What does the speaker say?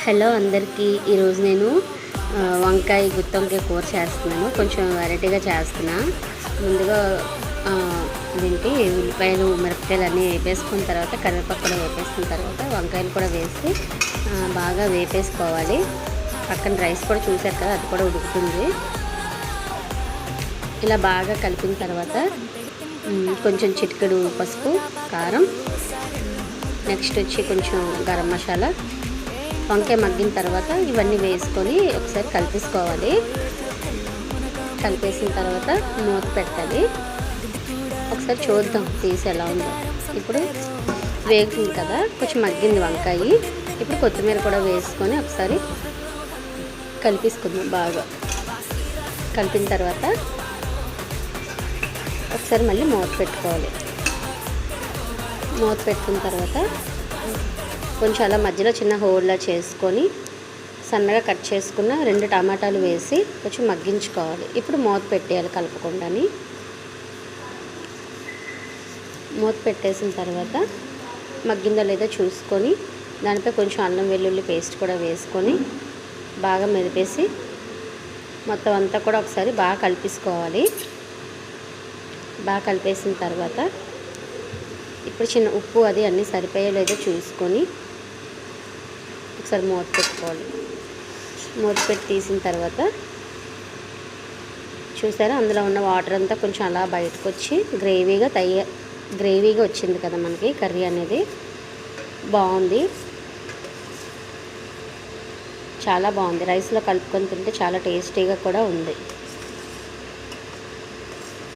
Hello అందరికీ. ఈరోజు నేను వంకాయ గుత్తి వంకాయ కూర చేస్తున్నాను. కొంచెం వెరైటీగా చేస్తున్నా. ముందుగా దీనికి ఉల్లిపాయలు మిరపకాయలు అన్నీ వేపేసుకున్న తర్వాత కరివేపాకు కూడా వేపేసుకున్న తర్వాత వంకాయలు కూడా వేసి బాగా వేపేసుకోవాలి. పక్కన రైస్ కూడా చూసారు కదా, అది కూడా ఉడుకుతుంది. ఇలా బాగా కలిపిన తర్వాత కొంచెం చిటికెడు పసుపు, కారం, నెక్స్ట్ వచ్చి కొంచెం గరం మసాలా, వంకాయ మగ్గిన తర్వాత ఇవన్నీ వేసుకొని ఒకసారి కలిపేసుకోవాలి. కలిపేసిన తర్వాత మూత పెట్టాలి. ఒకసారి చూద్దాం తీసి ఎలా ఉందో. ఇప్పుడు వేగుతుంది కదా, కొంచెం మగ్గింది వంకాయ. ఇప్పుడు కొత్తిమీర కూడా వేసుకొని ఒకసారి కలిపేసుకుందాం. బాగా కలిపిన తర్వాత ఒకసారి మళ్ళీ మూత పెట్టుకోవాలి. మూత పెట్టుకున్న తర్వాత కొంచెం అలా మధ్యలో చిన్న హోల్లా చేసుకొని సన్నగా కట్ చేసుకున్న 2 టమాటాలు వేసి కొంచెం మగ్గించుకోవాలి. ఇప్పుడు మూత పెట్టేయాలి కలపకుండాని. మూత పెట్టేసిన తర్వాత మగ్గిందో లేదో చూసుకొని దానిపై కొంచెం అల్లం వెల్లుల్లి పేస్ట్ కూడా వేసుకొని బాగా మెదిపేసి మొత్తం అంతా కూడా ఒకసారి బాగా కలిపేసుకోవాలి. బాగా కలిపేసిన తర్వాత ఇప్పుడు చిన్న ఉప్పు అది అన్నీ సరిపోయో లేదో చూసుకొని ఒకసారి మూత పెట్టుకోవాలి. మూత పెట్టి తీసిన తర్వాత చూసారా, అందులో ఉన్న వాటర్ అంతా కొంచెం అలా బయటకు వచ్చి గ్రేవీగా వచ్చింది కదా మనకి కర్రీ అనేది. బాగుంది, చాలా బాగుంది. రైస్లో కలుపుకొని తింటే చాలా టేస్టీగా కూడా ఉంది.